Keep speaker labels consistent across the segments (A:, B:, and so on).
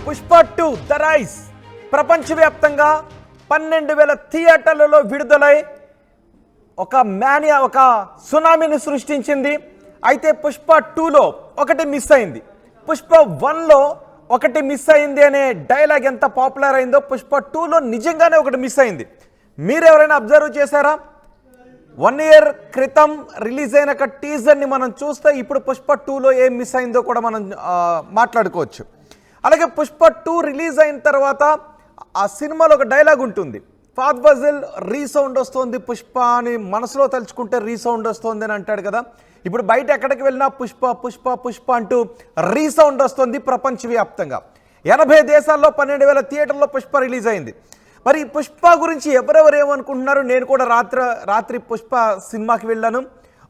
A: Pushpa 2 the rice ప్రపంచవ్యాప్తంగా 12,000 థియేటర్లలో విడుదలై ఒక సునామీని సృష్టించింది. అయితే పుష్ప 2లో ఒకటి మిస్ అయింది, పుష్ప 1లో ఒకటి మిస్ అయింది అనే డైలాగ్ ఎంత పాపులర్ అయిందో పుష్ప 2లో నిజంగానే ఒకటి మిస్ అయింది. మీరు ఎవరైనా అబ్జర్వ్ చేశారా? 1 year క్రితం రిలీజ్ అయిన ఒక టీజర్ని మనం చూస్తే ఇప్పుడు పుష్ప 2లో ఏం మిస్ అయిందో కూడా మనం మాట్లాడుకోవచ్చు. అలాగే పుష్ప 2 రిలీజ్ అయిన తర్వాత ఆ సినిమాలో ఒక డైలాగ్ ఉంటుంది, ఫాద్ ఫజిల్ రీసౌండ్ వస్తుంది పుష్ప అని మనసులో తలుచుకుంటే రీసౌండ్ వస్తుంది అని అంటాడు కదా. ఇప్పుడు బయట ఎక్కడికి వెళ్ళినా పుష్ప పుష్ప పుష్ప అంటూ రీసౌండ్ వస్తుంది ప్రపంచవ్యాప్తంగా. 80 దేశాల్లో 12,000 థియేటర్లో పుష్ప రిలీజ్ అయింది. మరి పుష్ప గురించి ఎవరెవరు ఏమనుకుంటున్నారు? నేను కూడా రాత్రి పుష్ప సినిమాకి వెళ్ళాను.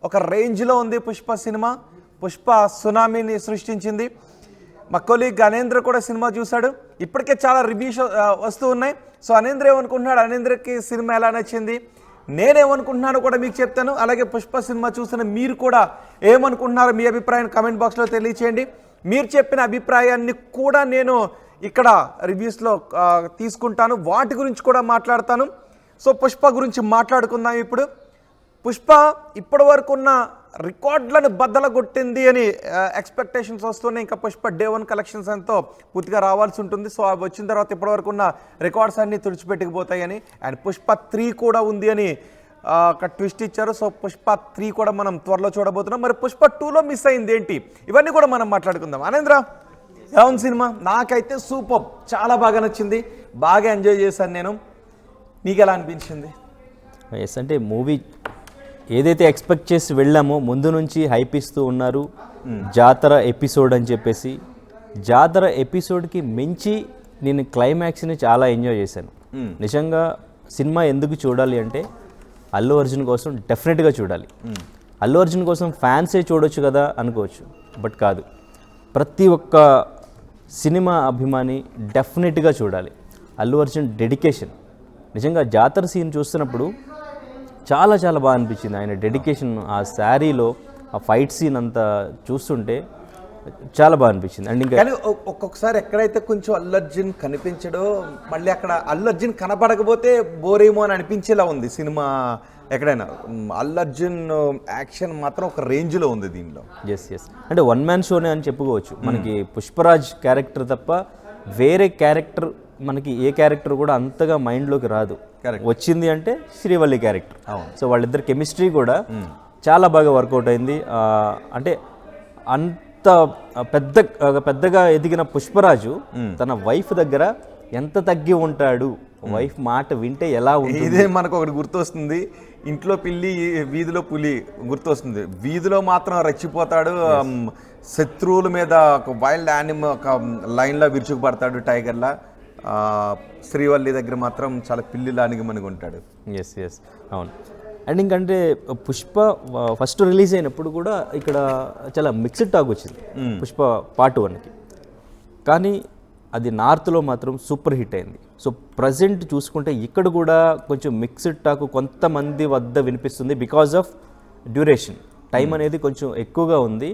A: ఒక రేంజ్లో ఉంది పుష్ప సినిమా. పుష్ప సునామీని సృష్టించింది. మా కొలీగ్ అనేంద్ర కూడా సినిమా చూశాడు. ఇప్పటికే చాలా రివ్యూస్ వస్తూ ఉన్నాయి. సో అనేంద్ర ఏమనుకుంటున్నాడు, అనేంద్రకి సినిమా ఎలా నచ్చింది, నేనేమనుకుంటున్నాను కూడా మీకు చెప్తాను. అలాగే పుష్ప సినిమా చూసిన మీరు కూడా ఏమనుకుంటున్నారు, మీ అభిప్రాయాన్ని కామెంట్ బాక్స్లో తెలియచేయండి. మీరు చెప్పిన అభిప్రాయాన్ని కూడా నేను ఇక్కడ రివ్యూస్లో తీసుకుంటాను, వాటి గురించి కూడా మాట్లాడతాను. సో పుష్ప గురించి మాట్లాడుకుందాం. ఇప్పుడు పుష్ప ఇప్పటి వరకు ఉన్న రికార్డులను బద్దలగొట్టింది అని ఎక్స్పెక్టేషన్స్ వస్తున్నాయి. ఇంకా పుష్ప Day 1 కలెక్షన్స్ ఎంతో పూర్తిగా రావాల్సి ఉంటుంది. సో అవి వచ్చిన తర్వాత ఇప్పటివరకు ఉన్న రికార్డ్స్ అన్నీ తుడిచిపెట్టుకుపోతాయని, అండ్ పుష్ప 3 కూడా ఉంది అని ఒక ట్విస్ట్ ఇచ్చారు. సో పుష్ప 3 కూడా మనం త్వరలో చూడబోతున్నాం. మరి పుష్ప 2లో మిస్ అయింది ఏంటి, ఇవన్నీ కూడా మనం మాట్లాడుకుందాం. అనేంద్ర, ఎలా ఉంది సినిమా? నాకైతే సూపర్, చాలా బాగా నచ్చింది, బాగా ఎంజాయ్ చేశాను నేను. నీకు ఎలా అనిపించింది?
B: ఎస్, అంటే మూవీ ఏదైతే ఎక్స్పెక్ట్ చేసి వెళ్ళామో ముందు నుంచి హైప్ ఇస్తూ ఉన్నారు. జాతర ఎపిసోడ్ అని చెప్పేసి, జాతర ఎపిసోడ్కి మించి నేను క్లైమాక్స్ని చాలా ఎంజాయ్ చేశాను. నిజంగా సినిమా ఎందుకు చూడాలి అంటే అల్లు అర్జున్ కోసం డెఫినెట్గా చూడాలి. అల్లు అర్జున్ కోసం ఫ్యాన్సే చూడొచ్చు కదా అనుకోవచ్చు, బట్ కాదు, ప్రతి ఒక్క సినిమా అభిమాని డెఫినెట్గా చూడాలి. అల్లు అర్జున్ డెడికేషన్ నిజంగా జాతర సీన్ చూస్తున్నప్పుడు చాలా చాలా బాగా అనిపించింది. ఆయన డెడికేషన్, ఆ శారీలో ఆ ఫైట్ సీన్ అంతా చూస్తుంటే చాలా బాగా అనిపించింది. అండ్ ఇంకా
A: ఒక్కొక్కసారి ఎక్కడైతే కొంచెం అల్లు అర్జున్ కనిపించడో, మళ్ళీ అక్కడ అల్లు అర్జున్ కనపడకపోతే బోరేమో అని అనిపించేలా ఉంది సినిమా. ఎక్కడైనా అల్లు అర్జున్ యాక్షన్ మాత్రం ఒక రేంజ్లో ఉంది దీనిలో.
B: ఎస్, అంటే వన్ మ్యాన్ షోనే అని చెప్పుకోవచ్చు. మనకి పుష్పరాజ్ క్యారెక్టర్ తప్ప వేరే క్యారెక్టర్, మనకి ఏ క్యారెక్టర్ కూడా అంతగా మైండ్లోకి రాదు. వచ్చింది అంటే శ్రీవల్లి క్యారెక్టర్. సో వాళ్ళిద్దరు కెమిస్ట్రీ కూడా చాలా బాగా వర్కౌట్ అయింది. అంటే అంత పెద్దగా ఎదిగిన పుష్పరాజు తన వైఫ్ దగ్గర ఎంత తగ్గి ఉంటాడు, వైఫ్ మాట వింటే ఎలా ఉంటుంది.
A: ఇదే మనకు ఒకటి గుర్తొస్తుంది, ఇంట్లో పిల్లి వీధిలో పులి గుర్తొస్తుంది. వీధిలో మాత్రం రెచ్చిపోతాడు, శత్రువుల మీద ఒక వైల్డ్ యానిమల్ ఒక లైన్లో విరుచుకుపడతాడు టైగర్లా. శ్రీవల్లి దగ్గర మాత్రం చాలా పిల్లిలానికి మనకు ఉంటాడు.
B: ఎస్, అవును. అండ్ ఇంకంటే పుష్ప ఫస్ట్ రిలీజ్ అయినప్పుడు కూడా ఇక్కడ చాలా మిక్స్డ్ టాక్ వచ్చింది పుష్ప పార్ట్ 1కి, కానీ అది నార్త్లో మాత్రం సూపర్ హిట్ అయింది. సో ప్రజెంట్ చూసుకుంటే ఇక్కడ కూడా కొంచెం మిక్స్డ్ టాక్ కొంతమంది వద్ద వినిపిస్తుంది. బికాజ్ ఆఫ్ డ్యూరేషన్, టైం అనేది కొంచెం ఎక్కువగా ఉంది.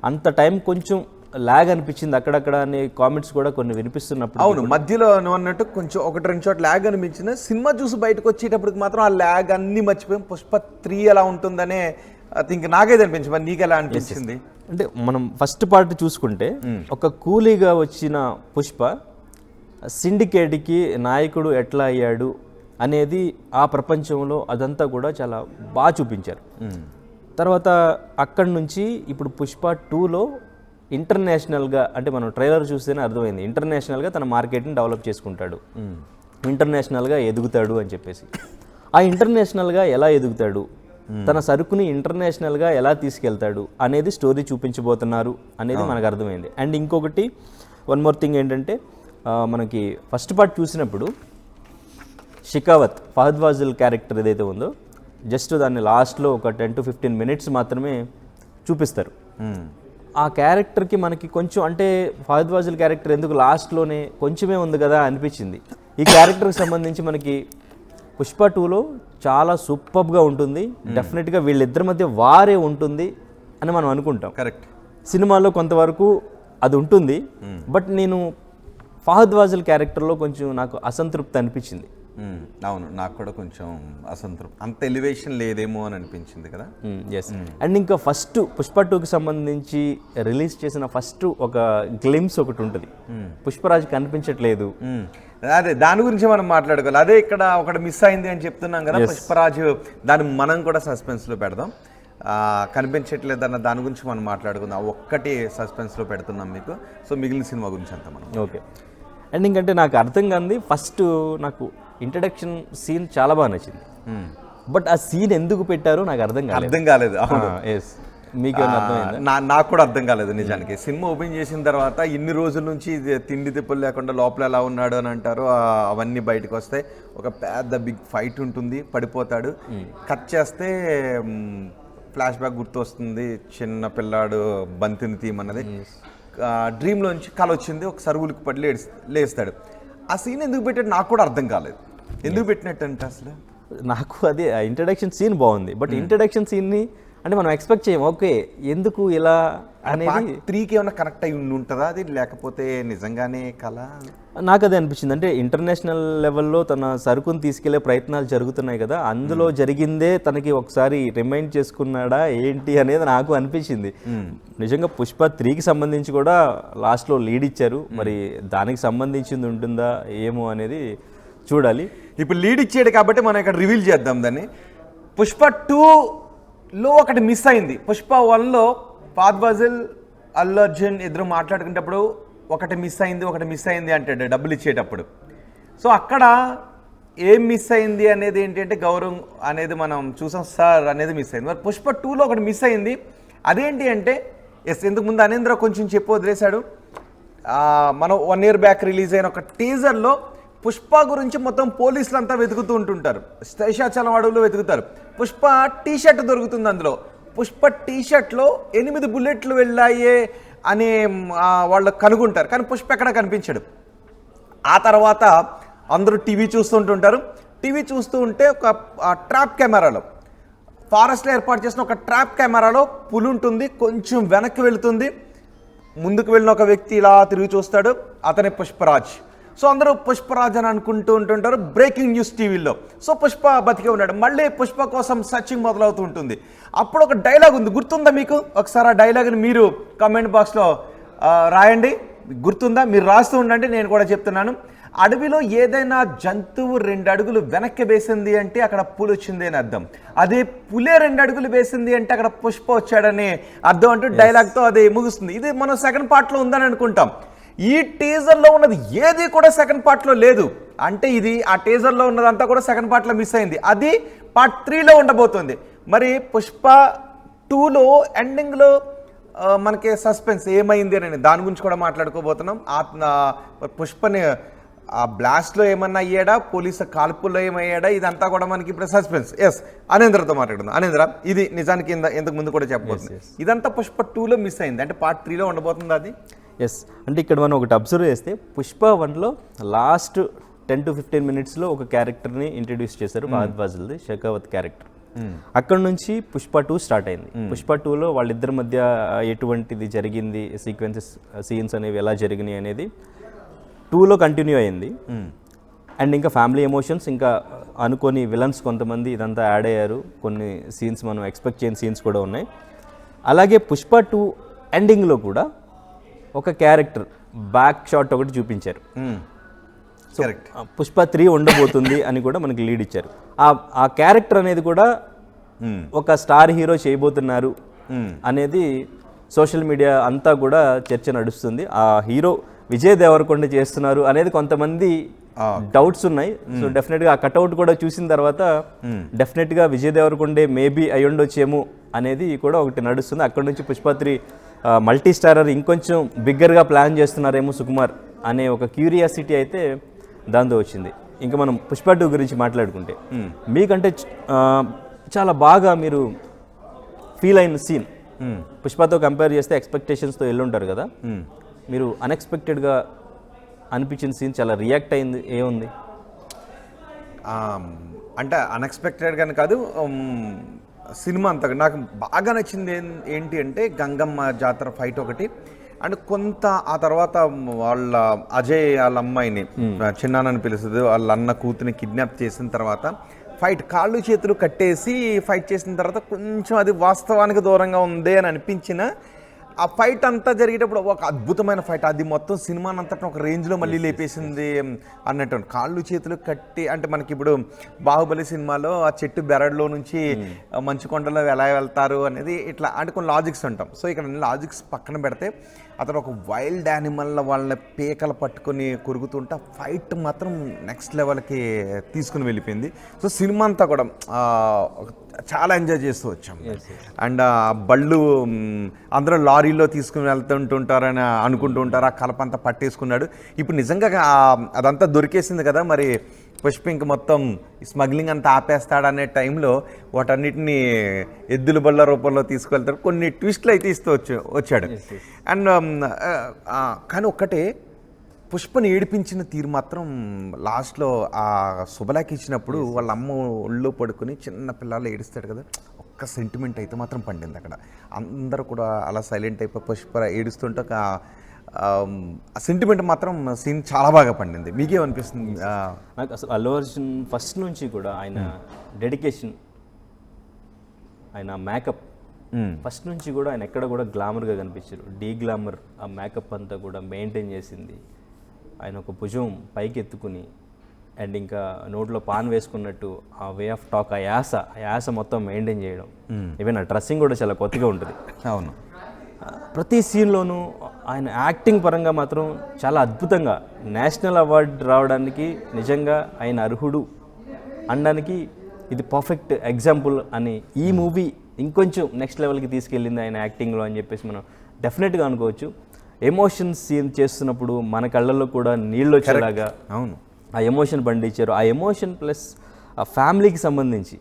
B: అంత టైం కొంచెం ల్యాగ్ అనిపించింది అక్కడక్కడ అనే కామెంట్స్ కూడా కొన్ని వినిపిస్తున్నప్పుడు.
A: అవును, మధ్యలో నువ్వు అన్నట్టు కొంచెం 1-2 చోట్ల ల్యాగ్ అనిపించిన, సినిమా చూసి బయటకు వచ్చేటప్పటికి మాత్రం ఆ ల్యాగ్ అన్ని మర్చిపోయాం. పుష్ప 3 ఎలా ఉంటుందనే థింక్ నాకైతే అనిపించింది. మరి నీకు ఎలా అనిపించింది?
B: అంటే మనం ఫస్ట్ పార్ట్ చూసుకుంటే ఒక కూలీగా వచ్చిన పుష్ప సిండికేట్కి నాయకుడు ఎట్లా అయ్యాడు అనేది ఆ ప్రపంచంలో అదంతా కూడా చాలా బాగా చూపించారు. తర్వాత అక్కడి నుంచి ఇప్పుడు పుష్ప 2లో ఇంటర్నేషనల్గా, అంటే మనం ట్రైలర్ చూస్తేనే అర్థమైంది, ఇంటర్నేషనల్గా తన మార్కెట్ని డెవలప్ చేసుకుంటాడు, ఇంటర్నేషనల్గా ఎదుగుతాడు అని చెప్పేసి. ఆ ఇంటర్నేషనల్గా ఎలా ఎదుగుతాడు, తన సరుకుని ఇంటర్నేషనల్గా ఎలా తీసుకెళ్తాడు అనేది స్టోరీ చూపించబోతున్నారు అనేది మనకు అర్థమైంది. అండ్ ఇంకొకటి వన్ మోర్ థింగ్ ఏంటంటే, మనకి ఫస్ట్ పార్ట్ చూసినప్పుడు షికావత్ ఫహద్ ఫాజిల్ క్యారెక్టర్ ఏదైతే ఉందో జస్ట్ దాన్ని లాస్ట్లో ఒక 10 to 15 minutes మాత్రమే చూపిస్తారు. ఆ క్యారెక్టర్కి మనకి కొంచెం, అంటే ఫహద్ ఫాజిల్ క్యారెక్టర్ ఎందుకు లాస్ట్లోనే కొంచెమే ఉంది కదా అనిపించింది. ఈ క్యారెక్టర్కి సంబంధించి మనకి పుష్ప 2లో చాలా సూపర్గా ఉంటుంది. డెఫినెట్గా వీళ్ళిద్దరి మధ్య వారే ఉంటుంది అని మనం అనుకుంటాం.
A: కరెక్ట్.
B: సినిమాలో కొంతవరకు అది ఉంటుంది, బట్ నేను ఫహద్ ఫాజిల్ క్యారెక్టర్లో కొంచెం నాకు అసంతృప్తి అనిపించింది.
A: అవును, నాకు కూడా కొంచెం అసంతృప్తి, అంత ఎలివేషన్ లేదేమో అని అనిపించింది కదా.
B: ఎస్. అండ్ ఇంకా ఫస్ట్ పుష్ప 2కి సంబంధించి రిలీజ్ చేసిన ఫస్ట్ ఒక గ్లిమ్స్ ఒకటి ఉంటుంది, పుష్పరాజ్ కనిపించట్లేదు.
A: అదే దాని గురించి మనం మాట్లాడుకోవాలి. అదే ఇక్కడ ఒకటి మిస్ అయింది అని చెప్తున్నాం కదా పుష్పరాజు, దాన్ని మనం కూడా సస్పెన్స్లో పెడదాం. కనిపించట్లేదు అన్న దాని గురించి మనం మాట్లాడుకుందాం. ఒక్కటి సస్పెన్స్లో పెడుతున్నాం మీకు. సో మిగిలిన సినిమా గురించి అంతా మనం
B: ఓకే. అండ్ ఇంకంటే నాకు అర్థం కాంది, ఫస్ట్ నాకు ఇంట్రడక్షన్ సీన్ చాలా బాగా నచ్చింది, బట్ ఆ సీన్ ఎందుకు పెట్టారో నాకు అర్థం
A: కాలేదు.
B: ఎస్, మీకు అర్థమైందా?
A: నాకు కూడా అర్థం కాలేదు నిజానికి. సినిమా ఓపెన్ చేసిన తర్వాత ఇన్ని రోజుల నుంచి తిండి తిప్పులు లేకుండా లోపల ఎలా ఉన్నాడు అని అంటారు, అవన్నీ బయటకు వస్తాయి. ఒక పెద్ద బిగ్ ఫైట్ ఉంటుంది, పడిపోతాడు. కట్ చేస్తే ఫ్లాష్ బ్యాక్ గుర్తొస్తుంది, చిన్న పిల్లాడు బంతిని తీయమన్నది. డ్రీమ్లోంచి కళ వచ్చింది, ఒక సరువులకు పడి లేస్తాడు. ఆ సీన్ ఎందుకు పెట్టాడు నాకు కూడా అర్థం కాలేదు. ఎందుకు పెట్టినట్టు అంటే అసలు
B: నాకు అదే ఇంట్రడక్షన్ సీన్ బాగుంది, బట్ ఇంట్రడక్షన్ సీన్ని అంటే మనం ఎక్స్పెక్ట్ చేయం, ఓకే ఎందుకు ఇలా అనేది.
A: 3కి ఏమైనా కనెక్ట్ అయి ఉంటుందా అది, లేకపోతే నిజంగానే కళ?
B: నాకు అదే అనిపించింది. అంటే ఇంటర్నేషనల్ లెవెల్లో తన సరుకుని తీసుకెళ్లే ప్రయత్నాలు జరుగుతున్నాయి కదా, అందులో జరిగిందే తనకి ఒకసారి రిమైండ్ చేసుకున్నాడా ఏంటి అనేది నాకు అనిపించింది. నిజంగా పుష్ప 3కి సంబంధించి కూడా లాస్ట్లో లీడ్ ఇచ్చారు, మరి దానికి సంబంధించింది ఉంటుందా ఏమో అనేది చూడాలి.
A: ఇప్పుడు లీడ్ ఇచ్చాడు కాబట్టి మనం ఇక్కడ రివీల్ చేద్దాం దాన్ని. పుష్ప 2లో ఒకటి మిస్ అయింది. పుష్ప 1లో ఫహద్ ఫాజిల్, అల్లు అర్జున్ ఇద్దరు మాట్లాడుకునేటప్పుడు ఒకటి మిస్ అయింది అంటాడు డబ్బులు ఇచ్చేటప్పుడు. సో అక్కడ ఏం మిస్ అయింది అనేది ఏంటంటే గౌరవం అనేది మనం చూసాం, సార్ అనేది మిస్ అయింది. మరి పుష్ప 2లో ఒకటి మిస్ అయింది, అదేంటి అంటే ఇంతకు ముందు అనేంద్ర కొంచెం చెప్పి వదిలేశాడు. మనం 1 year బ్యాక్ రిలీజ్ అయిన ఒక టీజర్లో పుష్ప గురించి మొత్తం పోలీసులు అంతా వెతుకుతూ ఉంటుంటారు, శేషాచలం అడవుల్లో వెతుకుతారు. పుష్ప టీషర్ట్ దొరుకుతుంది, అందులో పుష్ప టీషర్ట్లో 8 బుల్లెట్లు వెళ్ళాయే అని వాళ్ళు కనుగొంటారు, కానీ పుష్ప ఎక్కడ కనిపించాడు. ఆ తర్వాత అందరూ టీవీ చూస్తుంటుంటారు. టీవీ చూస్తూ ఉంటే ఒక ట్రాప్ కెమెరాలో, ఫారెస్ట్లో ఏర్పాటు చేసిన ఒక ట్రాప్ కెమెరాలో పులి ఉంటుంది, కొంచెం వెనక్కి వెళుతుంది. ముందుకు వెళ్ళిన ఒక వ్యక్తి ఇలా తిరిగి చూస్తాడు, అతనే పుష్పరాజ్. సో అందరూ పుష్పరాజ్ అని అనుకుంటూ ఉంటుంటారు. బ్రేకింగ్ న్యూస్ టీవీలో. సో పుష్ప బతికే ఉన్నాడు. మళ్ళీ పుష్ప కోసం సర్చింగ్ మొదలవుతూ ఉంటుంది. అప్పుడు ఒక డైలాగ్ ఉంది, గుర్తుందా మీకు? ఒకసారి ఆ డైలాగ్ని మీరు కామెంట్ బాక్స్లో రాయండి, గుర్తుందా? మీరు రాస్తూ ఉండండి, నేను కూడా చెప్తున్నాను. అడవిలో ఏదైనా జంతువు 2 అడుగులు వెనక్కి వేసింది అంటే అక్కడ పులి వచ్చింది అని అర్థం. అదే పులే 2 అడుగులు వేసింది అంటే అక్కడ పుష్ప వచ్చాడని అర్థం అంటూ డైలాగ్తో అది ముగుస్తుంది. ఇది మనం సెకండ్ పార్ట్లో ఉందని అనుకుంటాం. ఈ టీజర్లో ఉన్నది ఏది కూడా సెకండ్ పార్ట్లో లేదు. అంటే ఇది ఆ టీజర్లో ఉన్నదంతా కూడా సెకండ్ పార్ట్లో మిస్ అయింది. అది పార్ట్ 3లో ఉండబోతుంది. మరి పుష్ప 2లో ఎండింగ్లో మనకి సస్పెన్స్ ఏమైంది అని దాని గురించి కూడా మాట్లాడుకోబోతున్నాం. పుష్పని ఆ బ్లాస్ట్లో ఏమన్నా అయ్యాడా, పోలీసు కాల్పుల్లో ఏమయ్యాడా, ఇదంతా కూడా మనకి ఇప్పుడు సస్పెన్స్. అనేంద్రతో మాట్లాడుకుందాం. అనేంద్ర, ఇది నిజానికి ఇంతకు ముందు కూడా చెప్పబోతుంది, ఇదంతా పుష్ప 2లో మిస్ అయింది, అంటే పార్ట్ 3లో ఉండబోతుంది అది.
B: ఎస్, అంటే ఇక్కడ మనం ఒకటి అబ్జర్వ్ చేస్తే పుష్ప 1లో లాస్ట్ 10 to 15 minutesలో ఒక క్యారెక్టర్ని ఇంట్రడ్యూస్ చేశారు, ఫహద్ ఫాజిల్ది షెకావత్ క్యారెక్టర్. అక్కడ నుంచి పుష్ప 2 స్టార్ట్ అయింది. పుష్ప 2లో వాళ్ళిద్దరి మధ్య ఎటువంటిది జరిగింది, సీన్స్ అనేవి ఎలా జరిగినాయి అనేది 2లో కంటిన్యూ అయింది. అండ్ ఇంకా ఫ్యామిలీ ఎమోషన్స్, ఇంకా అనుకోని విలన్స్ కొంతమంది ఇదంతా యాడ్ అయ్యారు. కొన్ని సీన్స్ మనం ఎక్స్పెక్ట్ చేయని సీన్స్ కూడా ఉన్నాయి. అలాగే పుష్ప 2 ఎండింగ్లో కూడా ఒక క్యారెక్టర్ బ్యాక్ షాట్ ఒకటి చూపించారు. సో పుష్ప 3 ఉండబోతుంది అని కూడా మనకి లీడ్ ఇచ్చారు. ఆ క్యారెక్టర్ అనేది కూడా ఒక స్టార్ హీరో చేయబోతున్నారు అనేది సోషల్ మీడియా అంతా కూడా చర్చ నడుస్తుంది. ఆ హీరో విజయ్ దేవరకొండ చేస్తున్నారు అనేది కొంతమంది డౌట్స్ ఉన్నాయి. సో డెఫినెట్గా ఆ కట్అవుట్ కూడా చూసిన తర్వాత డెఫినెట్గా విజయ్ దేవరకొండే మేబీ అయ్యుండొచ్చేమో అనేది కూడా ఒకటి నడుస్తుంది. అక్కడ నుంచి పుష్ప 3 మల్టీ స్టారర్ ఇంకొంచెం బిగ్గర్గా ప్లాన్ చేస్తున్నారేమో సుకుమార్ అనే ఒక క్యూరియాసిటీ అయితే దాంతో వచ్చింది. ఇంకా మనం పుష్ప 2 గురించి మాట్లాడుకుంటే మీకంటే చాలా బాగా మీరు ఫీల్ అయిన సీన్, పుష్పతో కంపేర్ చేస్తే ఎక్స్పెక్టేషన్స్తో వెళ్ళుంటారు కదా, మీరు అన్ఎక్స్పెక్టెడ్గా అనిపించిన సీన్, చాలా రియాక్ట్ అయింది ఏముంది?
A: అంటే అన్ఎక్స్పెక్టెడ్గానే కాదు, సినిమా అంతా నాకు బాగా నచ్చింది ఏంటి అంటే గంగమ్మ జాతర ఫైట్ ఒకటి. అండ్ కొంత ఆ తర్వాత వాళ్ళ అజయ్ వాళ్ళ అమ్మాయిని చిన్నానని పిలుస్తుంది, వాళ్ళ అన్న కూతుని కిడ్నాప్ చేసిన తర్వాత ఫైట్ కాళ్ళు చేతులు కట్టేసి ఫైట్ చేసిన తర్వాత కొంచెం అది వాస్తవానికి దూరంగా ఉంది అని అనిపించిన ఆ ఫైట్ అంతా జరిగేటప్పుడు ఒక అద్భుతమైన ఫైట్, అది మొత్తం సినిమాని అంతటా ఒక రేంజ్లో మళ్ళీ లేపేసింది అన్నట్టు. కాళ్ళు చేతులు కట్టి అంటే మనకి ఇప్పుడు బాహుబలి సినిమాలో ఆ చెట్టు బెరడులో నుంచి మంచు కొండలో ఎలా వెళ్తారు అనేది ఇట్లా అంటే కొన్ని లాజిక్స్ ఉంటాం. సో ఇక్కడ లాజిక్స్ పక్కన పెడితే అతను ఒక వైల్డ్ యానిమల్ వాళ్ళని పీకలు పట్టుకొని కొరుకుతుంటే ఫైట్ మాత్రం నెక్స్ట్ లెవెల్కి తీసుకుని వెళ్ళిపోయింది. సో సినిమా అంతా కూడా చాలా ఎంజాయ్ చేస్తూ వచ్చాం. అండ్ బళ్ళు అందరూ లారీలో తీసుకుని వెళ్తుంటుంటారని అనుకుంటూ ఉంటారు, ఆ కలపంతా పట్టేసుకున్నాడు. ఇప్పుడు నిజంగా అదంతా దొరికేసింది కదా, మరి పుష్ప ఇంక మొత్తం స్మగ్లింగ్ అంతా ఆపేస్తాడనే టైంలో వాటన్నిటిని ఎద్దుల బళ్ళ రూపంలో తీసుకెళ్తాడు. కొన్ని ట్విస్ట్లు అయితే ఇస్తూ వచ్చాడు. అండ్ కానీ ఒక్కటే పుష్పని ఏడిపించిన తీరు మాత్రం లాస్ట్లో ఆ శుభలాకి ఇచ్చినప్పుడు వాళ్ళ అమ్మ ఒళ్ళో పడుకుని చిన్న పిల్లలు ఏడుస్తాడు కదా, ఒక్క సెంటిమెంట్ అయితే మాత్రం పండింది అక్కడ. అందరూ కూడా అలా సైలెంట్ అయిపోయి పుష్ప ఏడుస్తుంటే ఒక ఆ సెంటిమెంట్ మాత్రం సీన్ చాలా బాగా పండింది. మీకేమనిపిస్తుంది?
B: నాకు అసలు అల్లు అర్జున్ ఫస్ట్ నుంచి కూడా ఆయన డెడికేషన్, ఆయన మేకప్ ఫస్ట్ నుంచి కూడా ఆయన ఎక్కడ కూడా గ్లామర్గా కనిపించారు. డీ గ్లామర్ ఆ మేకప్ అంతా కూడా మెయింటైన్ చేసింది. ఆయన ఒక భుజం పైకి ఎత్తుకుని అండ్ ఇంకా నోట్లో పాన్ వేసుకున్నట్టు ఆ వే ఆఫ్ టాక్, ఆ యాస మొత్తం మెయింటైన్ చేయడం. ఈవెన్ ఆ డ్రెస్సింగ్ కూడా చాలా కొత్తగా ఉంటుంది.
A: అవును,
B: ప్రతి సీన్లోనూ ఆయన యాక్టింగ్ పరంగా మాత్రం చాలా అద్భుతంగా నేషనల్ అవార్డు రావడానికి నిజంగా ఆయన అర్హుడు అనడానికి ఇది పర్ఫెక్ట్ ఎగ్జాంపుల్ అని ఈ మూవీ ఇంకొంచెం నెక్స్ట్ లెవెల్కి తీసుకెళ్ళింది ఆయన యాక్టింగ్లో అని చెప్పేసి మనం డెఫినెట్గా అనుకోవచ్చు. ఎమోషన్స్ సీన్ చేస్తున్నప్పుడు మన కళ్ళల్లో కూడా నీళ్ళు వచ్చేలాగా
A: అవును
B: ఆ ఎమోషన్ పండించారు. ఆ ఎమోషన్ ప్లస్ ఆ ఫ్యామిలీకి సంబంధించి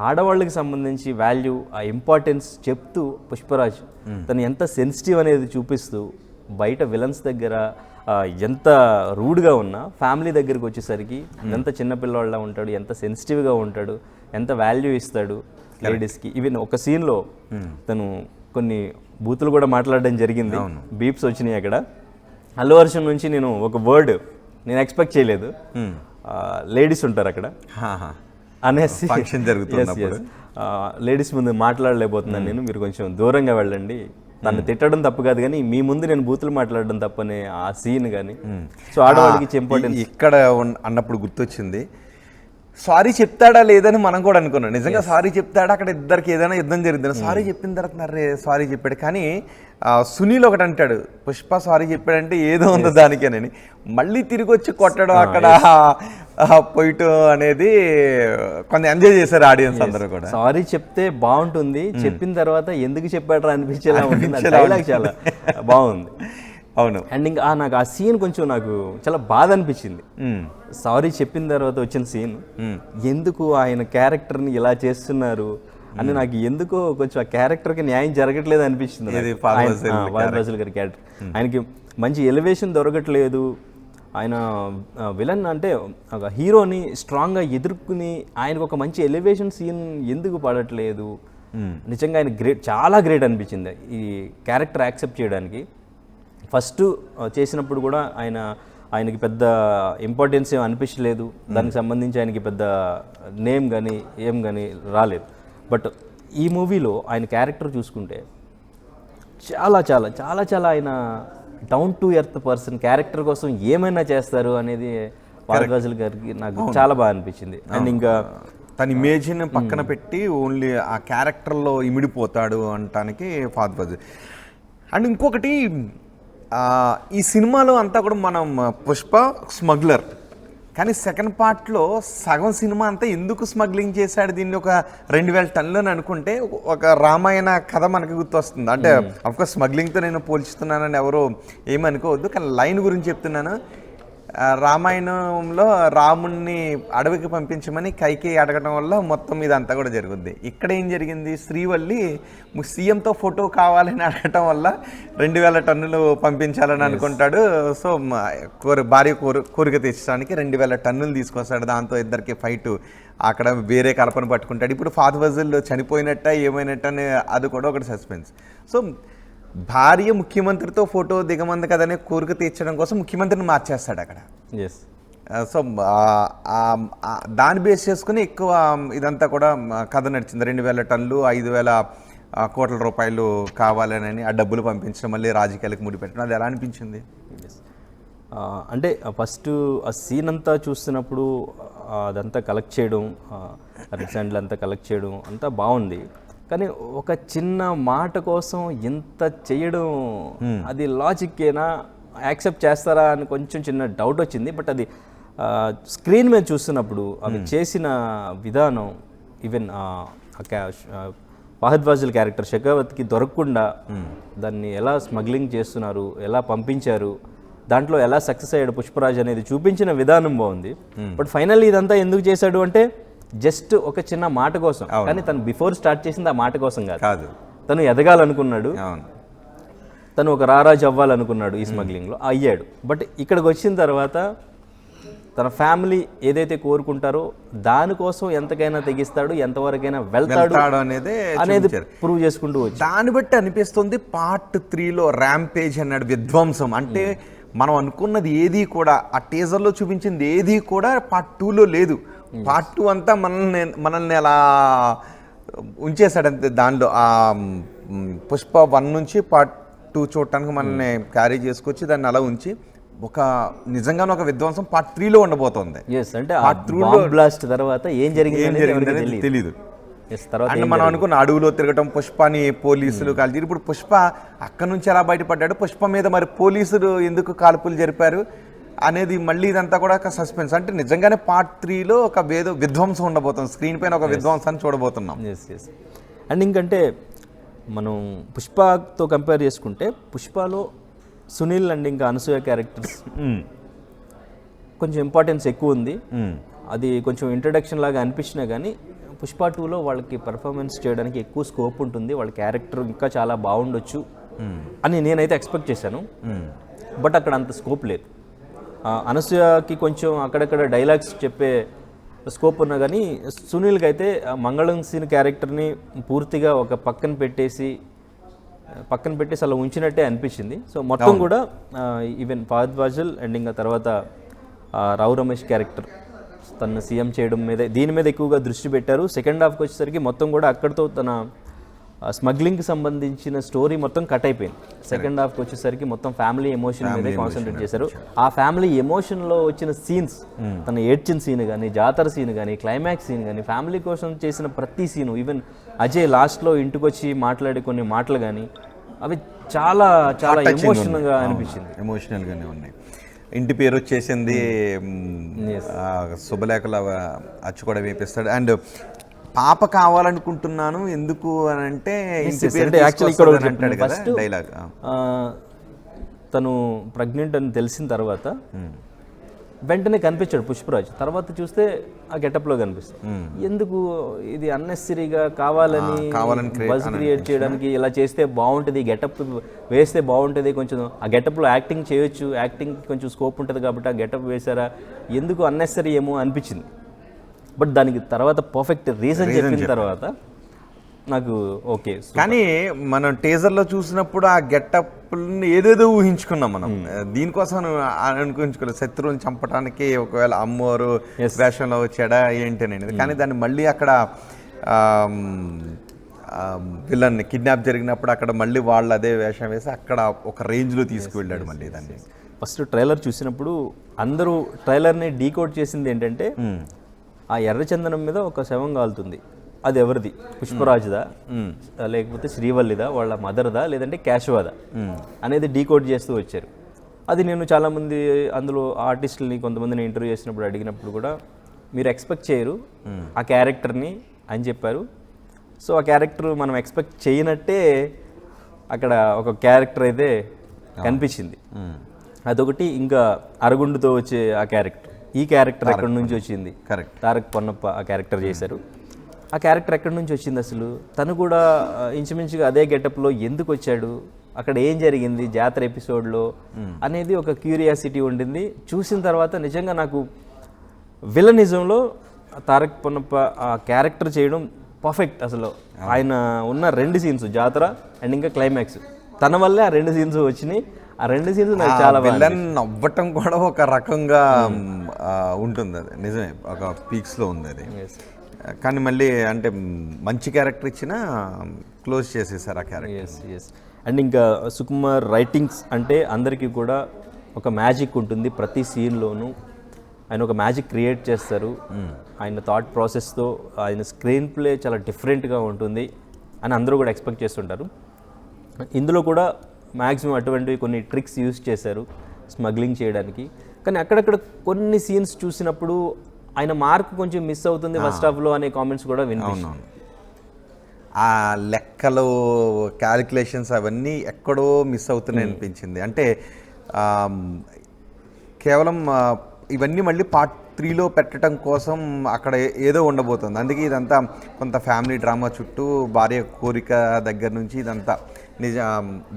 B: ఆడవాళ్ళకి సంబంధించి వాల్యూ, ఆ ఇంపార్టెన్స్ చెప్తూ పుష్పరాజ్ తను ఎంత సెన్సిటివ్ అనేది చూపిస్తూ బయట విలన్స్ దగ్గర ఎంత రూడ్గా ఉన్నా ఫ్యామిలీ దగ్గరికి వచ్చేసరికి ఎంత చిన్నపిల్లవాళ్ళ ఉంటాడు, ఎంత సెన్సిటివ్గా ఉంటాడు, ఎంత వాల్యూ ఇస్తాడు లేడీస్కి. ఈవెన్ ఒక సీన్లో తను కొన్ని బూతులు కూడా మాట్లాడడం జరిగింది, బీప్స్ వచ్చినాయి అక్కడ. అల్లు అర్జున్ నుంచి నేను ఒక వర్డ్ నేను ఎక్స్పెక్ట్ చేయలేదు, లేడీస్ ఉంటారు అక్కడ అనేసి
A: ఫంక్షన్ జరుగుతుంది,
B: లేడీస్ ముందు మాట్లాడలేకపోతున్నాను నేను, మీరు కొంచెం దూరంగా వెళ్ళండి. నన్ను తిట్టడం తప్పు కాదు కానీ మీ ముందు నేను బూతులు మాట్లాడడం తప్పనే ఆ సీన్ కానీ. సో ఆడవాళ్ళకి ఇంపార్టెన్స్
A: ఇక్కడ అన్నప్పుడు గుర్తొచ్చింది, సారీ చెప్తాడా లేదని మనం కూడా అనుకున్నాం. నిజంగా సారీ చెప్తాడా, అక్కడ ఇద్దరికి ఏదైనా యుద్ధం జరిగింది, సారీ చెప్పిన తర్వాత నర్రే సారీ చెప్పాడు. కానీ సునీల్ ఒకటి అంటాడు, పుష్ప సారీ చెప్పాడంటే ఏదో ఉందో దానికేనని, మళ్ళీ తిరిగి వచ్చి కొట్టడం అక్కడ పోయిట్ అనేది కొంచెం ఎంజాయ్ చేశారు ఆడియన్స్ అందరూ కూడా.
B: సారీ చెప్తే బాగుంటుంది, చెప్పిన తర్వాత ఎందుకు చెప్పాడరా అనిపించేలా ఉంటుంది, డైలాగ్ చాలా బాగుంది.
A: అవును.
B: అండ్ ఇంకా నాకు ఆ సీన్ కొంచెం నాకు చాలా బాధ అనిపించింది. సారీ చెప్పిన తర్వాత వచ్చిన సీన్, ఎందుకు ఆయన క్యారెక్టర్ని ఇలా చేస్తున్నారు అని నాకు ఎందుకో కొంచెం ఆ క్యారెక్టర్కి న్యాయం జరగట్లేదు అనిపించింది. ఫహద్ ఫాసిల్ గారి క్యారెక్టర్, ఆయనకి మంచి ఎలివేషన్ దొరకట్లేదు. ఆయన విలన్ అంటే ఒక హీరోని స్ట్రాంగ్గా ఎదుర్కొని ఆయనకు ఒక మంచి ఎలివేషన్ సీన్ ఎందుకు పడట్లేదు. నిజంగా ఆయన చాలా గ్రేట్ అనిపించింది ఈ క్యారెక్టర్ యాక్సెప్ట్ చేయడానికి. ఫస్ట్ చేసినప్పుడు కూడా ఆయనకి పెద్ద ఇంపార్టెన్స్ ఏం అనిపించలేదు, దానికి సంబంధించి ఆయనకి పెద్ద నేమ్ కానీ ఏం కానీ రాలేదు. బట్ ఈ మూవీలో ఆయన క్యారెక్టర్ చూసుకుంటే చాలా చాలా చాలా చాలా ఆయన down to earth person, character కోసం ఏమైనా చేస్తారు అనేది ఫహద్ ఫాసిల్ గారికి నాకు చాలా బాగా అనిపించింది. అండ్ ఇంకా
A: తన ఇమేజ్ని పక్కన పెట్టి ఓన్లీ ఆ క్యారెక్టర్లో ఇమిడిపోతాడు అనటానికి ఫహద్ ఫాసిల్. అండ్ ఇంకొకటి, ఈ సినిమాలో అంతా కూడా మనం పుష్ప స్మగ్లర్, కానీ సెకండ్ పార్ట్లో సగం సినిమా అంతా ఎందుకు స్మగ్లింగ్ చేశాడు దీన్ని ఒక 2000 టన్నులు అని అనుకుంటే ఒక రామాయణ కథ మనకి గుర్తొస్తుంది. అంటే అఫ్కోర్స్ స్మగ్లింగ్తో నేను పోల్చుతున్నానని ఎవరో ఏమనుకోవద్దు, కానీ లైన్ గురించి చెప్తున్నాను. రామాయణంలో రాముణ్ణి అడవికి పంపించమని కైకేయి అడగడం వల్ల మొత్తం ఇదంతా కూడా జరుగుద్ది. ఇక్కడ ఏం జరిగింది, శ్రీవల్లి సీఎంతో ఫోటో కావాలని అడగటం వల్ల 2000 టన్నులు పంపించాలని అనుకుంటాడు. సో భార్య కోరిక తీర్చడానికి 2000 టన్నులు తీసుకొస్తాడు. దాంతో ఇద్దరికి ఫైట్, అక్కడ వేరే కలపను పట్టుకుంటాడు. ఇప్పుడు ఫహద్ ఫాసిల్ చనిపోయినట్ట ఏమైనట్టు అని అది కూడా ఒకటి సస్పెన్స్. సో భార్య ముఖ్యమంత్రితో ఫోటో దిగమంది కదనే కోరిక తీర్చడం కోసం ముఖ్యమంత్రిని మార్చేస్తాడు అక్కడ.
B: ఎస్.
A: సో దాన్ని బేస్ చేసుకుని ఎక్కువ ఇదంతా కూడా కథ నడిచింది. 2000 టన్నులు 5000 కోట్ల రూపాయలు కావాలని ఆ డబ్బులు పంపించడం, మళ్ళీ రాజకీయాలకు ముడిపెట్టడం, అది ఎలా అనిపించింది?
B: అంటే ఫస్ట్ ఆ సీన్ అంతా చూస్తున్నప్పుడు అదంతా కలెక్ట్ చేయడం, రీసెంట్లు అంతా కలెక్ట్ చేయడం అంతా బాగుంది. కానీ ఒక చిన్న మాట కోసం ఇంత చేయడం అది లాజిక్కేనా, యాక్సెప్ట్ చేస్తారా అని కొంచెం చిన్న డౌట్ వచ్చింది. బట్ అది స్క్రీన్ మీద చూస్తున్నప్పుడు అవి చేసిన విధానం, ఈవెన్ ఫహద్ ఫాజిల్ క్యారెక్టర్ షెకావత్కి దొరకకుండా దాన్ని ఎలా స్మగ్లింగ్ చేస్తున్నారు, ఎలా పంపించారు, దాంట్లో ఎలా సక్సెస్ అయ్యాడు పుష్పరాజ్ అనేది చూపించిన విధానం బాగుంది. బట్ ఫైనల్లీ ఇదంతా ఎందుకు చేశాడు అంటే జస్ట్ ఒక చిన్న మాట కోసం. కానీ తను బిఫోర్ స్టార్ట్ చేసింది ఆ మాట కోసం కాదు. తను ఎదగాలనుకున్నాడు, తను ఒక రారాజు అవ్వాలనుకున్నాడు ఈ స్మగ్లింగ్లో, అయ్యాడు. బట్ ఇక్కడికి వచ్చిన తర్వాత తన ఫ్యామిలీ ఏదైతే కోరుకుంటారో దానికోసం ఎంతకైనా తెగిస్తాడు, ఎంతవరకైనా వెళ్తాడు అనేది ప్రూవ్ చేసుకుంటూ వచ్చి
A: దాన్ని బట్టి అనిపిస్తుంది పార్ట్ 3లో ర్యాంపేజ్ అన్నాడు, విధ్వంసం. అంటే మనం అనుకున్నది ఏది కూడా ఆ టీజర్లో చూపించింది ఏది కూడా పార్ట్ 2లో లేదు. పార్ట్ 2 అంతా మనల్ని అలా ఉంచేశాడు అంతే. దానిలో ఆ పుష్ప 1 నుంచి పార్ట్ 2 చూడటానికి మనల్ని క్యారీ చేసుకొచ్చి దాన్ని అలా ఉంచి ఒక నిజంగానే ఒక విధ్వంసం పార్ట్ 3లో ఉండబోతోంది.
B: అంటే పార్ట్ 3లో బ్లాస్ట్ తర్వాత ఏం జరిగింది
A: తెలీదు. అండ్ మనం అనుకున్న అడవులో తిరగటం, పుష్పని పోలీసులు కాల్చి, ఇప్పుడు పుష్ప అక్కడ నుంచి ఎలా బయటపడ్డాడు, పుష్ప మీద మరి పోలీసులు ఎందుకు కాల్పులు జరిపారు అనేది మళ్ళీ ఇదంతా కూడా ఒక సస్పెన్స్. అంటే నిజంగానే పార్ట్ 3లో ఒక విధ్వంసం ఉండబోతుంది, స్క్రీన్ పైన ఒక విధ్వంసాన్ని చూడబోతున్నాం.
B: అండ్ ఇంకంటే మనం పుష్పతో కంపేర్ చేసుకుంటే పుష్పలో సునీల్ అండ్ ఇంకా అనసూయ క్యారెక్టర్స్ కొంచెం ఇంపార్టెన్స్ ఎక్కువ ఉంది. అది కొంచెం ఇంట్రడక్షన్ లాగా అనిపించినా కానీ పుష్ప 2లో వాళ్ళకి పర్ఫార్మెన్స్ చేయడానికి ఎక్కువ స్కోప్ ఉంటుంది, వాళ్ళ క్యారెక్టర్ ఇంకా చాలా బాగుండొచ్చు అని నేనైతే ఎక్స్పెక్ట్ చేశాను. బట్ అక్కడ అంత స్కోప్ లేదు. అనసూయకి కొంచెం అక్కడక్కడ డైలాగ్స్ చెప్పే స్కోప్ ఉన్నా కానీ సునీల్కి అయితే మంగళం సీన్ క్యారెక్టర్ని పూర్తిగా ఒక పక్కన పెట్టేసి అలా ఉంచినట్టే అనిపించింది. సో మొత్తం కూడా ఈవెన్ ఫహద్ ఫాజిల్ అండ్ ఇంకా తర్వాత రావు రమేష్ క్యారెక్టర్ తను సీఎం చేయడం మీద దీని మీద ఎక్కువగా దృష్టి పెట్టారు. సెకండ్ హాఫ్కి వచ్చేసరికి మొత్తం కూడా అక్కడితో తన స్మగ్లింగ్కి సంబంధించిన స్టోరీ మొత్తం కట్ అయిపోయింది. సెకండ్ హాఫ్కి వచ్చేసరికి మొత్తం ఫ్యామిలీ ఎమోషన్ మీదే కాన్సన్ట్రేట్ చేశారు. ఆ ఫ్యామిలీ ఎమోషన్లో వచ్చిన సీన్స్, తన ఏడ్చిన సీన్ కానీ, జాతర సీన్ కానీ, క్లైమాక్స్ సీన్ కానీ, ఫ్యామిలీ కోసం చేసిన ప్రతి సీను, ఈవెన్ అజయ్ లాస్ట్లో ఇంటికి వచ్చి మాట్లాడే కొన్ని మాటలు కానీ అవి చాలా చాలా ఎమోషనల్గా అనిపించింది.
A: ఎమోషనల్గానే ఉన్నాయి. ఇంటి పేరు వచ్చేసింది, శుభలేఖలు అచ్చు కూడా వేపిస్తాడు. అండ్ పాప కావాలనుకుంటున్నాను ఎందుకు అని అంటే డైలాగ్
B: తను ప్రెగ్నెంట్ అని తెలిసిన తర్వాత వెంటనే కనిపించాడు పుష్పరాజ్. తర్వాత చూస్తే ఆ గెటప్లో కనిపిస్తుంది. ఎందుకు ఇది అన్నెసరీగా కావాలని బజ్ క్రియేట్ చేయడానికి ఇలా చేస్తే బాగుంటుంది, గెటప్ వేస్తే బాగుంటుంది, కొంచెం ఆ గెటప్లో యాక్టింగ్ చేయొచ్చు, యాక్టింగ్ కొంచెం స్కోప్ ఉంటుంది కాబట్టి ఆ గెటప్ వేసారా, ఎందుకు అన్నెసరీ ఏమో అనిపించింది. బట్ దానికి తర్వాత పర్ఫెక్ట్ రీజన్ చెప్పిన తర్వాత నాకు ఓకే.
A: కానీ మనం టీజర్లో చూసినప్పుడు ఆ గెటప్ని ఏదేదో ఊహించుకున్నాం మనం. దీనికోసం అనుకుంచుకోలేదు, శత్రువుని చంపడానికి ఒకవేళ అమ్మవారు వేషంలో వచ్చాడా ఏంటి అనేది. కానీ దాన్ని మళ్ళీ అక్కడ విలన్ని కిడ్నాప్ జరిగినప్పుడు అక్కడ మళ్ళీ వాళ్ళు అదే వేషం వేసి అక్కడ ఒక రేంజ్లో తీసుకువెళ్ళాడు మళ్ళీ దాన్ని.
B: ఫస్ట్ ట్రైలర్ చూసినప్పుడు అందరూ ట్రైలర్ని డీకోడ్ చేసింది ఏంటంటే ఆ ఎర్రచందనం మీద ఒక శవం కాలుతుంది, అది ఎవరిది, పుష్పరాజుదా లేకపోతే శ్రీవల్లిదా, వాళ్ళ మదర్దా, లేదంటే క్యాషవాదా అనేది డీకోడ్ చేస్తూ వచ్చారు. అది నేను చాలామంది అందులో ఆర్టిస్టులని కొంతమందిని ఇంటర్వ్యూ చేసినప్పుడు అడిగినప్పుడు కూడా మీరు ఎక్స్పెక్ట్ చేయరు ఆ క్యారెక్టర్ని అని చెప్పారు. సో ఆ క్యారెక్టర్ మనం ఎక్స్పెక్ట్ చేయనట్టే అక్కడ ఒక క్యారెక్టర్ అయితే కనిపించింది. అదొకటి. ఇంకా అరగుండుతో వచ్చే ఆ క్యారెక్టర్, ఈ క్యారెక్టర్ ఎక్కడి నుంచి వచ్చింది,
A: కరెక్ట్,
B: తారక్ పొన్నప్ప ఆ క్యారెక్టర్ చేశారు. ఆ క్యారెక్టర్ ఎక్కడి నుంచి వచ్చింది, అసలు తను కూడా ఇంచుమించుగా అదే గెటప్లో ఎందుకు వచ్చాడు, అక్కడ ఏం జరిగింది జాతర ఎపిసోడ్లో అనేది ఒక క్యూరియాసిటీ ఉండింది. చూసిన తర్వాత నిజంగా నాకు విలనిజంలో తారక్ పొన్నప్ప ఆ క్యారెక్టర్ చేయడం పర్ఫెక్ట్. అసలు ఆయన ఉన్న 2 సీన్స్, జాతర అండ్ ఇంకా క్లైమాక్స్, తన వల్లే ఆ 2 సీన్స్ వచ్చినాయి. ఆ 2 సీన్స్ నాకు చాలా
C: విలన్ నవ్వటం కూడా ఒక రకంగా ఉంటుంది, అది నిజమే, ఒక పీక్స్లో ఉంది అది. కానీ మళ్ళీ అంటే మంచి క్యారెక్టర్ ఇచ్చినా క్లోజ్ చేసేసారు ఆ క్యారెక్టర్.
B: అండ్ ఇంకా సుకుమార్ రైటింగ్స్ అంటే అందరికీ కూడా ఒక మ్యాజిక్ ఉంటుంది. ప్రతి సీన్లోనూ ఆయన ఒక మ్యాజిక్ క్రియేట్ చేస్తారు. ఆయన థాట్ ప్రాసెస్తో ఆయన స్క్రీన్ ప్లే చాలా డిఫరెంట్గా ఉంటుంది అని అందరూ కూడా ఎక్స్పెక్ట్ చేస్తుంటారు. ఇందులో కూడా మ్యాక్సిమం అటువంటివి కొన్ని ట్రిక్స్ యూజ్ చేశారు స్మగ్లింగ్ చేయడానికి. కానీ అక్కడక్కడ కొన్ని సీన్స్ చూసినప్పుడు ఆయన మార్క్ కొంచెం మిస్ అవుతుంది ఫస్ట్ హాఫ్లో అనే కామెంట్స్ కూడా వినిపిస్తున్నాయి.
C: ఆ లెక్కలు, క్యాలిక్యులేషన్స్ అవన్నీ ఎక్కడో మిస్ అవుతున్నాయి అనిపించింది. అంటే కేవలం ఇవన్నీ మళ్ళీ పార్ట్ 3లో పెట్టడం కోసం అక్కడ ఏదో ఉండబోతుంది. అందుకే ఇదంతా కొంత ఫ్యామిలీ డ్రామా చుట్టూ, భార్య కోరిక దగ్గర నుంచి ఇదంతా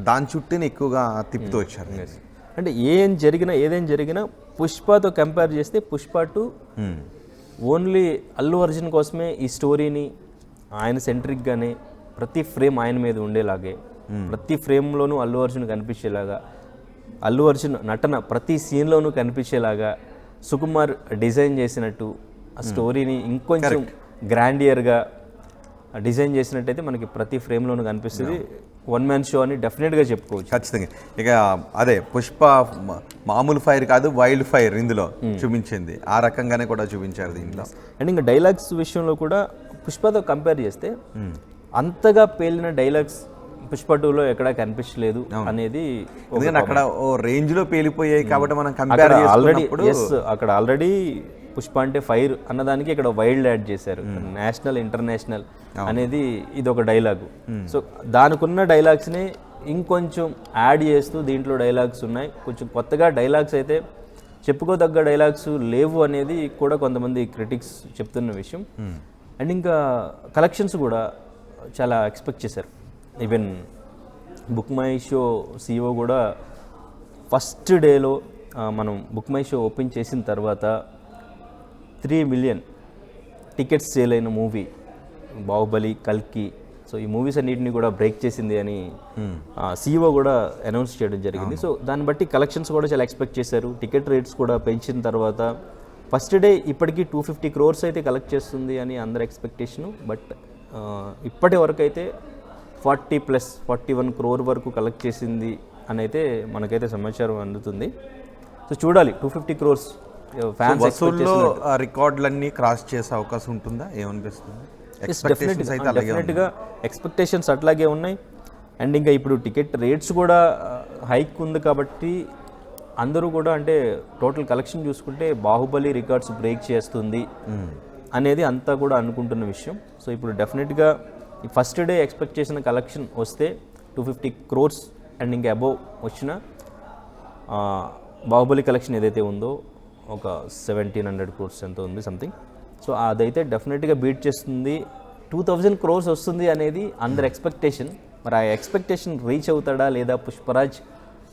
C: దాని చుట్టూనే ఎక్కువగా తిప్పుతూ వచ్చారు.
B: అంటే ఏదేం జరిగినా పుష్పతో కంపేర్ చేస్తే పుష్ప 2 ఓన్లీ అల్లు అర్జున్ కోసమే ఈ స్టోరీని ఆయన సెంట్రిక్గానే ప్రతి ఫ్రేమ్ ఆయన మీద ఉండేలాగే, ప్రతి ఫ్రేమ్లోనూ అల్లు అర్జున్ కనిపించేలాగా, అల్లు అర్జున్ నటన ప్రతి సీన్లోనూ కనిపించేలాగా సుకుమార్ డిజైన్ చేసినట్టు ఆ స్టోరీని ఇంకొంచెం గ్రాండియర్గా డిజైన్ చేసినట్టయితే మనకి ప్రతి ఫ్రేమ్లోనూ కనిపిస్తుంది. వన్ మ్యాన్ షో అని డెఫినెట్గా చెప్పుకోవచ్చు.
C: ఖచ్చితంగా. ఇక అదే పుష్ప మామూలు ఫైర్ కాదు, వైల్డ్ ఫైర్ ఇందులో చూపించింది. ఆ రకంగానే కూడా చూపించారు దీంట్లో.
B: అండ్ ఇంకా డైలాగ్స్ విషయంలో కూడా పుష్పతో కంపేర్ చేస్తే అంతగా పేలిన డైలాగ్స్ పుష్ప 2లో ఎక్కడా కనిపించలేదు అనేది.
C: అక్కడ ఓ రేంజ్ లో పేలిపోయాయి కాబట్టి మనం కంపేర్ చేసుకున్నప్పుడు
B: అక్కడ ఆల్రెడీ పుష్ప అంటే ఫైర్ అన్నదానికి ఇక్కడ వైల్డ్ యాడ్ చేశారు. నేషనల్, ఇంటర్నేషనల్ అనేది ఇది ఒక డైలాగు. సో దానికున్న డైలాగ్స్ని ఇంకొంచెం యాడ్ చేస్తూ దీంట్లో డైలాగ్స్ ఉన్నాయి. కొంచెం కొత్తగా డైలాగ్స్ అయితే చెప్పుకోదగ్గ డైలాగ్స్ లేవు అనేది కూడా కొంతమంది క్రిటిక్స్ చెప్తున్న విషయం. అండ్ ఇంకా కలెక్షన్స్ కూడా చాలా ఎక్స్పెక్ట్ చేశారు. Even book my show CEO కూడా ఫస్ట్ డేలో మనం బుక్ మై షో ఓపెన్ చేసిన తర్వాత 3 మిలియన్ టికెట్స్ సేల్ అయిన మూవీ బాహుబలి, కల్కి. సో ఈ మూవీస్ అన్నింటినీ కూడా బ్రేక్ చేసింది అని CEO కూడా అనౌన్స్ చేయడం జరిగింది. సో దాన్ని బట్టి కలెక్షన్స్ కూడా చాలా ఎక్స్పెక్ట్ చేశారు. టికెట్ రేట్స్ కూడా పెంచిన తర్వాత ఫస్ట్ డే ఇప్పటికీ 250 crores అయితే కలెక్ట్ చేస్తుంది అని అందరి ఎక్స్పెక్టేషను. బట్ ఇప్పటి వరకు అయితే 41 crore వరకు కలెక్ట్ చేసింది అని అయితే మనకైతే సమాచారం అందుతుంది. సో చూడాలి 250 crores ఫ్యాన్స్
C: వసూల్లో రికార్డులన్నీ క్రాస్ చేసే అవకాశం ఉంటుందా, ఏమనిపిస్తుంది?
B: డెఫినెట్గా ఎక్స్పెక్టేషన్స్ అట్లాగే ఉన్నాయి. అండ్ ఇంకా ఇప్పుడు టికెట్ రేట్స్ కూడా హైక్ ఉంది కాబట్టి అందరూ కూడా అంటే టోటల్ కలెక్షన్ చూసుకుంటే బాహుబలి రికార్డ్స్ బ్రేక్ చేస్తుంది అనేది అంతా కూడా అనుకుంటున్న విషయం. సో ఇప్పుడు డెఫినెట్గా ఫస్ట్ డే ఎక్స్పెక్ట్ చేసిన కలెక్షన్ వస్తే 250 crores అండ్ ఇంకా అబోవ్ వచ్చిన బాహుబలి కలెక్షన్ ఏదైతే ఉందో ఒక 1700 crores ఎంత ఉంది సంథింగ్. సో అదైతే డెఫినెట్గా బీట్ చేస్తుంది. 2000 crores వస్తుంది అనేది అందరి ఎక్స్పెక్టేషన్. మరి ఆ ఎక్స్పెక్టేషన్ రీచ్ అవుతాడా లేదా పుష్పరాజ్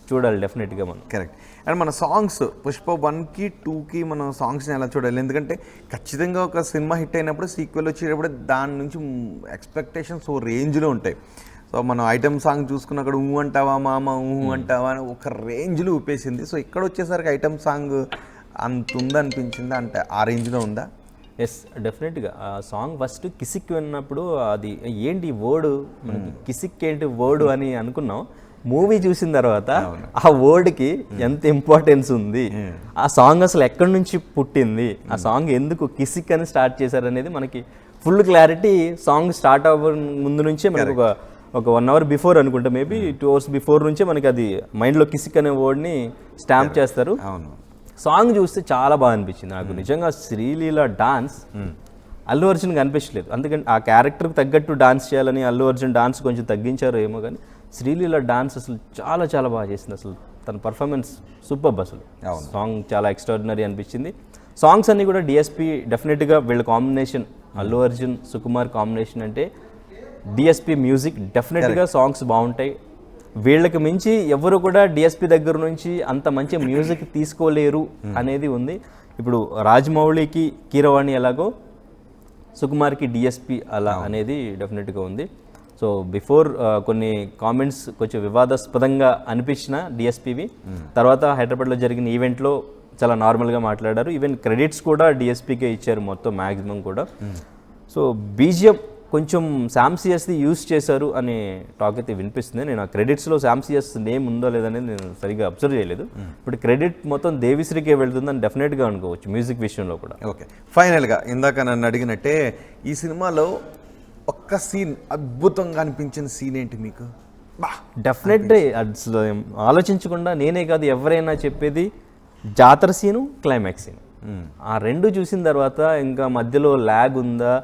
B: చూడాలి డెఫినెట్గా మనం.
C: కరెక్ట్. అండ్ మన సాంగ్స్ పుష్ప 1కి 2కి మనం సాంగ్స్ని ఎలా చూడాలి? ఎందుకంటే ఖచ్చితంగా ఒక సినిమా హిట్ అయినప్పుడు సీక్వెల్ వచ్చేటప్పుడు దాని నుంచి ఎక్స్పెక్టేషన్స్ ఓ రేంజ్లో ఉంటాయి. సో మనం ఐటమ్ సాంగ్ చూసుకున్నక్కడ ఊ అంటావా మామ, ఊ అంటావా అని ఒక రేంజ్లో ఊపేసింది. సో ఇక్కడ వచ్చేసరికి ఐటమ్ సాంగ్ అంత ఉందనిపించిందా, అంటే ఆ రేంజ్లో ఉందా?
B: ఎస్, డెఫినెట్గా. ఆ సాంగ్ ఫస్ట్ కిసిక్ విన్నప్పుడు అది ఏంటి వర్డ్, మనకి కిసిక్ ఏంటి వర్డ్ అని అనుకున్నాం. మూవీ చూసిన తర్వాత ఆ వర్డ్కి ఎంత ఇంపార్టెన్స్ ఉంది, ఆ సాంగ్ అసలు ఎక్కడి నుంచి పుట్టింది, ఆ సాంగ్ ఎందుకు కిసిక్ అని స్టార్ట్ చేశారనేది మనకి ఫుల్ క్లారిటీ సాంగ్ స్టార్ట్ అవ్వ ముందు నుంచే మనకు ఒక 1 hour బిఫోర్ అనుకుంటా, మేబీ 2 hours బిఫోర్ నుంచే మనకి అది మైండ్లో కిసిక్ అనే వర్డ్ని స్టాంప్ చేస్తారు. సాంగ్ చూస్తే చాలా బాగా అనిపించింది నాకు. నిజంగా శ్రీలీల డాన్స్ అల్లు అర్జున్కి అనిపించలేదు. అందుకని ఆ క్యారెక్టర్కి తగ్గట్టు డాన్స్ చేయాలని అల్లు అర్జున్ డాన్స్ కొంచెం తగ్గించారు ఏమో, కానీ శ్రీలీల డాన్స్ అసలు చాలా చాలా బాగా చేసింది. అసలు తన పర్ఫార్మెన్స్ సూపర్. అసలు సాంగ్ చాలా ఎక్స్ట్రాడినరీ అనిపించింది. సాంగ్స్ అన్నీ కూడా డిఎస్పి డెఫినెట్గా వీళ్ళ కాంబినేషన్, అల్లు అర్జున్ సుకుమార్ కాంబినేషన్ అంటే డిఎస్పి మ్యూజిక్ డెఫినెట్గా సాంగ్స్ బాగుంటాయి. వీళ్ళకి మించి ఎవరు కూడా డిఎస్పి దగ్గర నుంచి అంత మంచి మ్యూజిక్ తీసుకోలేరు అనేది ఉంది. ఇప్పుడు రాజమౌళికి కీరవాణి ఎలాగో సుకుమార్కి డిఎస్పి అలా అనేది డెఫినెట్గా ఉంది. సో బిఫోర్ కొన్ని కామెంట్స్ కొంచెం వివాదాస్పదంగా అనిపించిన డిఎస్పీవి తర్వాత హైదరాబాద్లో జరిగిన ఈవెంట్లో చాలా నార్మల్గా మాట్లాడారు. ఈవెన్ క్రెడిట్స్ కూడా డిఎస్పీకే ఇచ్చారు మొత్తం మ్యాక్సిమం కూడా. సో బీజిఎం కొంచెం శామ్సియస్ది యూస్ చేశారు అనే టాక్ అయితే వినిపిస్తుంది. నేను ఆ క్రెడిట్స్లో శామ్సియస్ నేమ్ ఉందో లేదనేది నేను సరిగ్గా అబ్జర్వ్ చేయలేదు. ఇప్పుడు క్రెడిట్ మొత్తం దేవిశ్రీకే వెళ్తుందని డెఫినెట్గా అనుకోవచ్చు మ్యూజిక్ విషయంలో కూడా.
C: ఓకే, ఫైనల్గా ఇందాక నన్ను అడిగినట్టే ఈ సినిమాలో ఒక్క సీన్ అద్భుతంగా అనిపించిన సీన్ ఏంటి మీకు?
B: డెఫినెట్గా అసలు ఆలోచించకుండా నేనే కాదు ఎవరైనా చెప్పేది జాతర సీను, క్లైమాక్స్ సీన్. ఆ రెండు చూసిన తర్వాత ఇంకా మధ్యలో ల్యాగ్ ఉందా,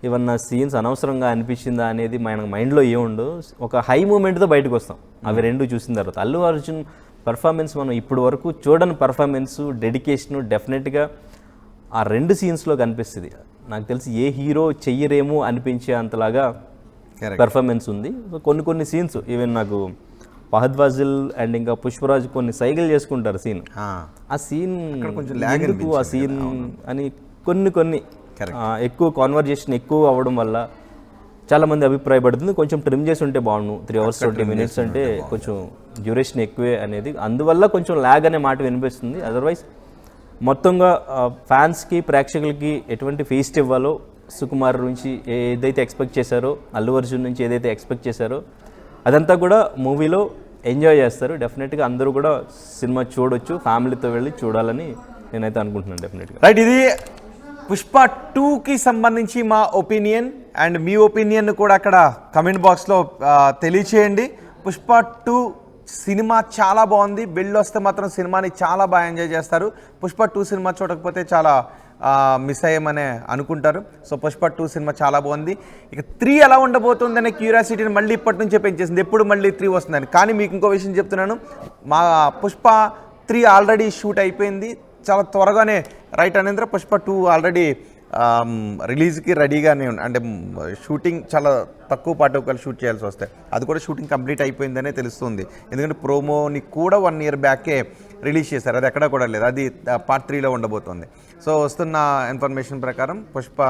B: ఏమన్నా సీన్స్ అనవసరంగా అనిపించిందా అనేది మన మైండ్లో ఏముండో ఒక హై మూమెంట్తో బయటకు వస్తాం అవి రెండు చూసిన తర్వాత. అల్లు అర్జున్ పర్ఫార్మెన్స్ మనం ఇప్పుడు వరకు చూడని పర్ఫార్మెన్స్, డెడికేషను డెఫినెట్గా ఆ రెండు సీన్స్లో కనిపిస్తుంది. నాకు తెలిసి ఏ హీరో చెయ్యరేమో అనిపించే అంతలాగా పర్ఫార్మెన్స్ ఉంది. సో కొన్ని సీన్స్ ఈవెన్ నాకు ఫహద్ ఫాజిల్ అండ్ ఇంకా పుష్పరాజ్ కొన్ని సైకిల్ చేసుకుంటారు సీన్, ఆ సీన్ ఎందుకు ఆ సీన్ అని కొన్ని ఎక్కువ కాన్వర్జేషన్ ఎక్కువ అవ్వడం వల్ల చాలామంది అభిప్రాయపడుతుంది కొంచెం ట్రిమ్ చేసి ఉంటే బాగుండు, 3 hours 20 minutes అంటే కొంచెం డ్యూరేషన్ ఎక్కువే అనేది, అందువల్ల కొంచెం ల్యాగ్ అనే మాట వినిపిస్తుంది. అదర్వైజ్ మొత్తంగా ఫ్యాన్స్కి ప్రేక్షకులకి ఎటువంటి ఫీస్ట్ ఇవ్వాలో సుకుమార్ నుంచి ఏదైతే ఎక్స్పెక్ట్ చేశారో, అల్లు అర్జున్ నుంచి ఏదైతే ఎక్స్పెక్ట్ చేశారో అదంతా కూడా మూవీలో ఎంజాయ్ చేస్తారు. డెఫినెట్గా అందరూ కూడా సినిమా చూడొచ్చు, ఫ్యామిలీతో వెళ్ళి చూడాలని నేనైతే అనుకుంటున్నాను డెఫినెట్గా.
A: రైట్, ఇది పుష్ప 2కి సంబంధించి మా ఒపీనియన్. అండ్ మీ ఒపీనియన్ కూడా అక్కడ కమెంట్ బాక్స్లో తెలియచేయండి. పుష్ప 2 సినిమా చాలా బాగుంది, వెళ్ళొస్తే మాత్రం సినిమాని చాలా బాగా ఎంజాయ్ చేస్తారు. పుష్ప 2 సినిమా చూడకపోతే చాలా మిస్ అయ్యామనే అనుకుంటారు. సో పుష్ప 2 సినిమా చాలా బాగుంది. ఇక 3 ఎలా ఉండబోతుందనే క్యూరియాసిటీని మళ్ళీ ఇప్పటి నుంచే పెంచేసింది, ఎప్పుడు మళ్ళీ 3 వస్తుందని. కానీ మీకు ఇంకో విషయం చెప్తున్నాను, మా పుష్ప 3 ఆల్రెడీ షూట్ అయిపోయింది చాలా త్వరగానే. రైట్ అనేంద్ర, పుష్ప 2 ఆల్రెడీ రిలీజ్కి రెడీగానే ఉంది. అంటే షూటింగ్ చాలా తక్కువ పాటు ఒకవేళ షూట్ చేయాల్సి వస్తాయి, అది కూడా షూటింగ్ కంప్లీట్ అయిపోయిందనే తెలుస్తుంది. ఎందుకంటే ప్రోమోని కూడా 1 year బ్యాకే రిలీజ్ చేశారు, అది ఎక్కడా కూడా లేదు, అది పార్ట్ 3లో ఉండబోతుంది. సో వస్తున్న ఇన్ఫర్మేషన్ ప్రకారం పుష్ప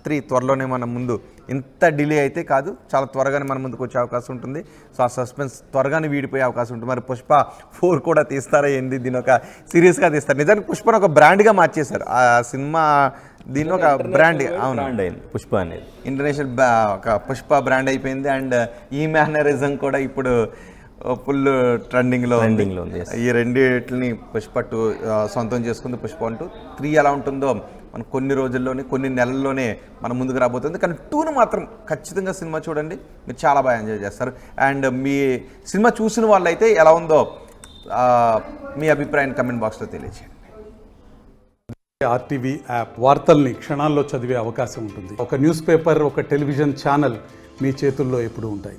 A: 3 త్వరలోనే మన ముందు, ఇంత డిలే అయితే కాదు, చాలా త్వరగానే మన ముందుకు వచ్చే అవకాశం ఉంటుంది. సో ఆ సస్పెన్స్ త్వరగానే వీడిపోయే అవకాశం ఉంటుంది. మరి పుష్ప 4 కూడా తీస్తారా ఏంది, దీని ఒక సీరియస్గా తీస్తారు. నిజానికి పుష్పను ఒక బ్రాండ్గా మార్చేశారు ఆ సినిమా, దీన్ని ఒక బ్రాండ్, అవును
B: పుష్ప అనేది
C: ఇంటర్నేషనల్ ఒక పుష్ప బ్రాండ్ అయిపోయింది. అండ్ ఈ మేనరిజం కూడా ఇప్పుడు ఫుల్ ట్రెండింగ్లో ఉంది. ఈ రెండింటిని పుష్ప 2 సొంతం చేసుకుంది. పుష్ప 1, 2, 3 ఎలా ఉంటుందో మన కొన్ని రోజుల్లోనే, కొన్ని నెలల్లోనే మన ముందుకు రాబోతుంది. కానీ 2ను మాత్రం ఖచ్చితంగా సినిమా చూడండి, మీరు చాలా బాగా ఎంజాయ్ చేస్తారు. అండ్ మీ సినిమా చూసిన వాళ్ళైతే ఎలా ఉందో మీ అభిప్రాయాన్ని కమెంట్ బాక్స్లో తెలియజేయండి.
D: ఆర్టీవీ యాప్ వార్తల్ని క్షణాల్లో చదివే అవకాశం ఉంటుంది. ఒక న్యూస్ పేపర్, ఒక టెలివిజన్ ఛానల్ మీ చేతుల్లో ఎప్పుడూ ఉంటాయి.